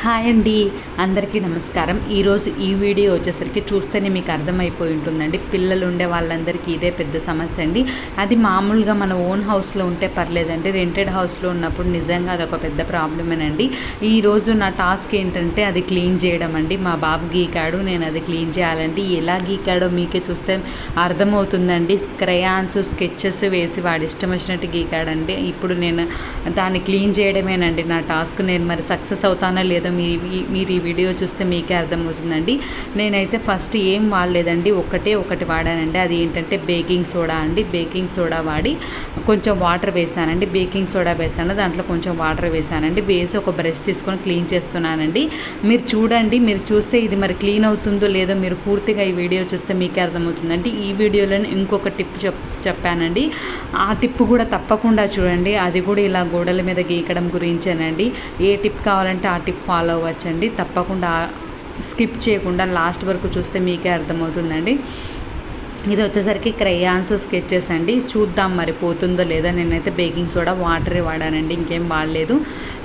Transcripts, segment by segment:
Hi అండి, అందరికీ నమస్కారం. ఈరోజు ఈ వీడియో వచ్చేసరికి చూస్తేనే మీకు అర్థమైపోయి ఉంటుందండి. పిల్లలు ఉండే వాళ్ళందరికీ ఇదే పెద్ద సమస్య అండి. అది మామూలుగా మన ఓన్ హౌస్లో ఉంటే పర్లేదండి, రెంటెడ్ హౌస్లో ఉన్నప్పుడు నిజంగా అదొక పెద్ద ప్రాబ్లమేనండి. ఈరోజు నా టాస్క్ ఏంటంటే అది క్లీన్ చేయడం అండి. మా బాబు గీకాడు, నేను అది క్లీన్ చేయాలండి. ఎలా గీకాడో మీకే చూస్తే అర్థమవుతుందండి. క్రయాన్స్, స్కెచెస్ వేసి వాడు ఇష్టం వచ్చినట్టు గీకాడండి. ఇప్పుడు నేను దాన్ని క్లీన్ చేయడమేనండి నా టాస్క్. నేను మరి సక్సెస్ అవుతానో లేదో మీరు ఈ వీడియో చూస్తే మీకే అర్థమవుతుందండి. నేనైతే ఫస్ట్ ఏం వాడలేదండి, ఒకటి వాడానండి. అది ఏంటంటే బేకింగ్ సోడా అండి. బేకింగ్ సోడా వాడి కొంచెం వాటర్ వేసానండి. బేకింగ్ సోడా వేసాను, దాంట్లో కొంచెం వాటర్ వేసానండి. వేసి ఒక బ్రష్ తీసుకొని క్లీన్ చేస్తున్నానండి. మీరు చూడండి, మీరు చూస్తే ఇది మరి క్లీన్ అవుతుందో లేదో మీరు పూర్తిగా ఈ వీడియో చూస్తే మీకే అర్థమవుతుందండి. ఈ వీడియోలోనే ఇంకొక టిప్ చెప్పానండి. ఆ టిప్ కూడా తప్పకుండా చూడండి. అది కూడా ఇలా గోడల మీద గీకడం గురించేనండి. ఏ టిప్ కావాలంటే ఆ టిప్ ఫాలో అవ్వచ్చండి. తప్పకుండా స్కిప్ చేయకుండా లాస్ట్ వరకు చూస్తే మీకే అర్థమవుతుందండి. ఇది వచ్చేసరికి క్రయాన్స్, స్కెచెస్ అండి. చూద్దాం మరి పోతుందో లేదో. నేనైతే బేకింగ్ సోడా, వాటరే వాడానండి, ఇంకేం వాడలేదు.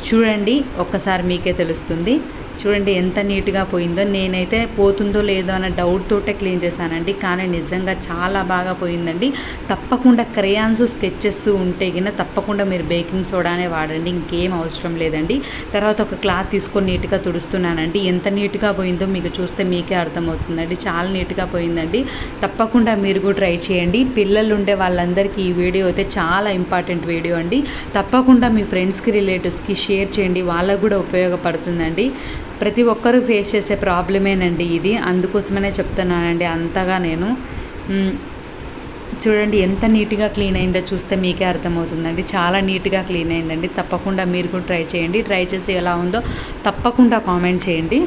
చూడండి, ఒక్కసారి మీకే తెలుస్తుంది. చూడండి ఎంత నీట్గా పోయిందో. నేనైతే పోతుందో లేదో అన్న డౌట్ తోటే క్లీన్ చేశానండి, కానీ నిజంగా చాలా బాగా పోయిందండి. తప్పకుండా క్రయాన్స్, స్కెచెస్ ఉంటే గిన తప్పకుండా మీరు బేకింగ్ సోడానే వాడండి, ఇంకేం అవసరం లేదండి. తర్వాత ఒక క్లాత్ తీసుకొని నీట్గా తుడుస్తున్నానండి. ఎంత నీట్గా పోయిందో మీకు చూస్తే మీకే అర్థమవుతుందండి. చాలా నీట్గా పోయిందండి. తప్పకుండా మీరు కూడా ట్రై చేయండి. పిల్లలు ఉండే వాళ్ళందరికీ ఈ వీడియో అయితే చాలా ఇంపార్టెంట్ వీడియో అండి. తప్పకుండా మీ ఫ్రెండ్స్కి, రిలేటివ్స్కి షేర్ చేయండి, వాళ్ళకు కూడా ఉపయోగపడుతుందండి. ప్రతి ఒక్కరూ ఫేస్ చేసే ప్రాబ్లమేనండి ఇది, అందుకోసమనే చెప్తున్నానండి అంతగా నేను. చూడండి ఎంత నీట్గా క్లీన్ అయిందో చూస్తే మీకే అర్థమవుతుందండి. చాలా నీట్గా క్లీన్ అయిందండి. తప్పకుండా మీరు కూడా ట్రై చేయండి. ట్రై చేసి ఎలా ఉందో తప్పకుండా కామెంట్ చేయండి.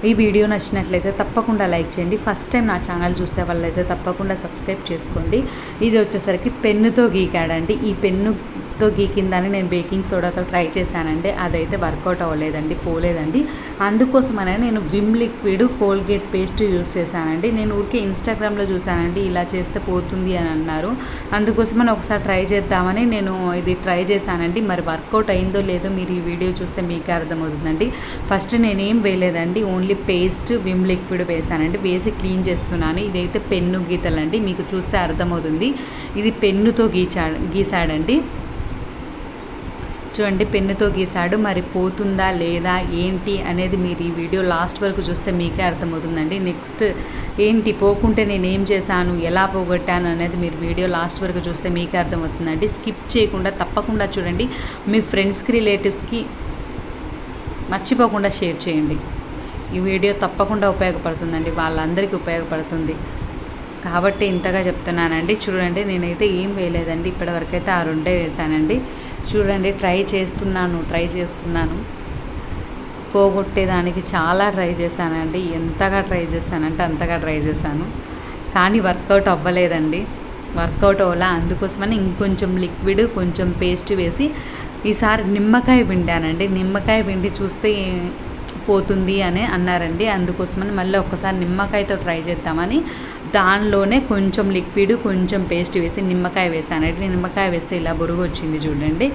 ఈ వీడియో నచ్చినట్లయితే తప్పకుండా లైక్ చేయండి. ఫస్ట్ టైం నా ఛానల్ చూసే వాళ్ళైతే తప్పకుండా సబ్స్క్రైబ్ చేసుకోండి. ఇది వచ్చేసరికి పెన్నుతో గీకాడండి. ఈ పెన్నుతో గీకిందని నేను బేకింగ్ సోడాతో ట్రై చేశానండి. అదైతే వర్కౌట్ అవ్వలేదండి, పోలేదండి. అందుకోసమనే నేను Vim liquid, Colgate paste use చేశానండి. నేను ఊరికే ఇన్స్టాగ్రామ్లో చూశానండి, ఇలా చేస్తే పోతుంది అని అన్నారు. అందుకోసమని ఒకసారి ట్రై చేద్దామని నేను ఇది ట్రై చేశానండి. మరి వర్కౌట్ అయిందో లేదో మీరు ఈ వీడియో చూస్తే మీకే అర్థమవుతుందండి. ఫస్ట్ నేనేం వేయలేదండి, ఓన్లీ పేస్ట్, విమ్ లిక్విడ్ వేసానండి. వేసి క్లీన్ చేస్తున్నాను. ఇదైతే పెన్ను గీతలండి, మీకు చూస్తే అర్థమవుతుంది. ఇది పెన్నుతో గీసాడండి. చూడండి, పెన్నుతో గీసాడు. మరి పోతుందా లేదా ఏంటి అనేది మీరు ఈ వీడియో లాస్ట్ వరకు చూస్తే మీకే అర్థమవుతుందండి. నెక్స్ట్ ఏంటి, పోకుంటే నేను ఏం చేశాను, ఎలా పోగొట్టాను అనేది మీరు వీడియో లాస్ట్ వరకు చూస్తే మీకే అర్థమవుతుందండి. స్కిప్ చేయకుండా తప్పకుండా చూడండి. మీ ఫ్రెండ్స్కి, రిలేటివ్స్కి మర్చిపోకుండా షేర్ చేయండి. ఈ వీడియో తప్పకుండా ఉపయోగపడుతుందండి, వాళ్ళందరికీ ఉపయోగపడుతుంది కాబట్టి ఇంతగా చెప్తున్నానండి. చూడండి, నేనైతే ఏం వేయలేదండి, ఇప్పటివరకైతే ఆ రెండే వేసానండి. చూడండి, ట్రై చేస్తున్నాను పోగొట్టేదానికి చాలా ట్రై చేశానండి. ఎంతగా ట్రై చేశానంటే అంతగా ట్రై చేశాను, కానీ వర్కౌట్ అవ్వలేదండి. వర్కౌట్ అవ్వలే. అందుకోసమని ఇంకొంచెం లిక్విడ్, కొంచెం పేస్ట్ వేసి ఈసారి నిమ్మకాయ పిండానండి. నిమ్మకాయ పిండి చూస్తే పోతుంది అని అన్నారండి. అందుకోసమని మళ్ళీ ఒక్కసారి నిమ్మకాయతో ట్రై చేద్దామని దానిలోనే కొంచెం లిక్విడ్, కొంచెం పేస్ట్ వేసి నిమ్మకాయ వేసానండి. నిమ్మకాయ వేస్తే ఇలా బురుగు వచ్చింది చూడండి.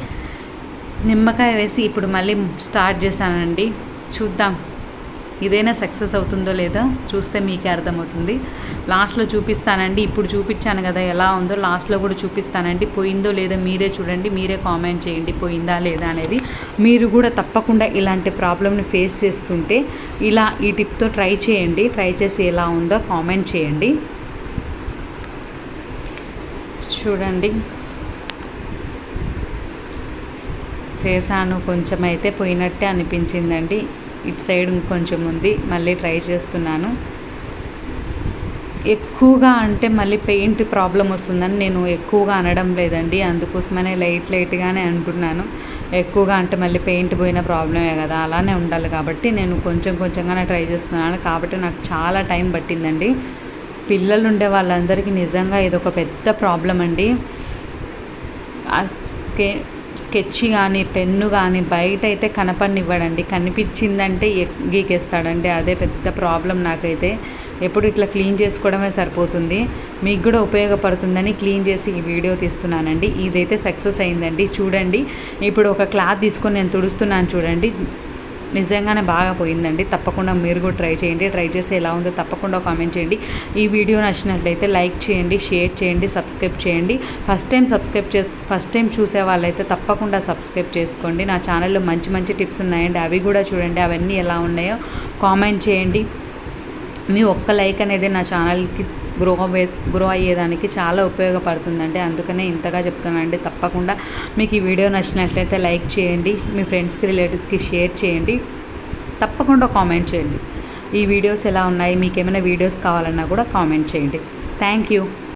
నిమ్మకాయ వేసి ఇప్పుడు మళ్ళీ స్టార్ట్ చేశానండి. చూద్దాం ఇదైనా సక్సెస్ అవుతుందో లేదో చూస్తే మీకే అర్థమవుతుంది. లాస్ట్లో చూపిస్తానండి. ఇప్పుడు చూపించాను కదా ఎలా ఉందో, లాస్ట్లో కూడా చూపిస్తానండి. పోయిందో లేదో మీరే చూడండి, మీరే కామెంట్ చేయండి పోయిందా లేదా అనేది. మీరు కూడా తప్పకుండా ఇలాంటి ప్రాబ్లమ్ని ఫేస్ చేస్తుంటే ఇలా ఈ టిప్తో ట్రై చేయండి. ట్రై చేసి ఎలా ఉందో కామెంట్ చేయండి. చూడండి, చేశాను, కొంచెం అయితే పోయినట్టే అనిపించిందండి. ఇటు సైడ్ ఇంకొంచెం ఉంది, మళ్ళీ ట్రై చేస్తున్నాను. ఎక్కువగా అంటే మళ్ళీ పెయింట్ ప్రాబ్లం వస్తుందని నేను ఎక్కువగా అనడం లేదండి, అందుకోసమనే లైట్గానే అంటున్నాను. ఎక్కువగా అంటే మళ్ళీ పెయింట్ పోయిన ప్రాబ్లమే కదా, అలానే ఉండాలి కాబట్టి నేను కొంచెంగానే ట్రై చేస్తున్నాను. కాబట్టి నాకు చాలా టైం పట్టిందండి. పిల్లలు ఉండే వాళ్ళందరికీ నిజంగా ఇదొక పెద్ద ప్రాబ్లం అండి. స్కెచ్ కానీ, పెన్ను కానీ బయట అయితే కనపడనివ్వడండి. కనిపించిందంటే గీకేస్తాడండి. అదే పెద్ద ప్రాబ్లం నాకైతే. ఎప్పుడు ఇట్లా క్లీన్ చేసుకోవడమే సరిపోతుంది. మీకు కూడా ఉపయోగపడుతుందని క్లీన్ చేసి ఈ వీడియో తీస్తున్నానండి. ఇదైతే సక్సెస్ అయిందండి. చూడండి, ఇప్పుడు ఒక క్లాత్ తీసుకొని నేను తుడుస్తున్నాను చూడండి, నిజంగానే బాగా పోయిందండి. తప్పకుండా మీరు కూడా ట్రై చేయండి. ట్రై చేసి ఎలా ఉందో తప్పకుండా కామెంట్ చేయండి. ఈ వీడియో నచ్చినట్లయితే లైక్ చేయండి, షేర్ చేయండి, సబ్స్క్రైబ్ చేయండి. ఫస్ట్ టైం చూసే వాళ్ళైతే తప్పకుండా సబ్స్క్రైబ్ చేసుకోండి. నా ఛానల్లో మంచి మంచి టిప్స్ ఉన్నాయండి, అవి కూడా చూడండి. అవన్నీ ఎలా ఉన్నాయో కామెంట్ చేయండి. మీ ఒక్క లైక్ అనేది నా ఛానల్కి గ్రో అయ్యేదానికి చాలా ఉపయోగపడుతుందండి. అందుకనే ఇంతగా చెప్తున్నానండి. తప్పకుండా మీకు ఈ వీడియో నచ్చినట్లయితే లైక్ చేయండి, మీ ఫ్రెండ్స్కి రిలేటివ్స్కి షేర్ చేయండి, తప్పకుండా కామెంట్ చేయండి. ఈ వీడియోస్ ఎలా ఉన్నాయి, మీకు ఏమైనా వీడియోస్ కావాలన్నా కూడా కామెంట్ చేయండి. Thank you.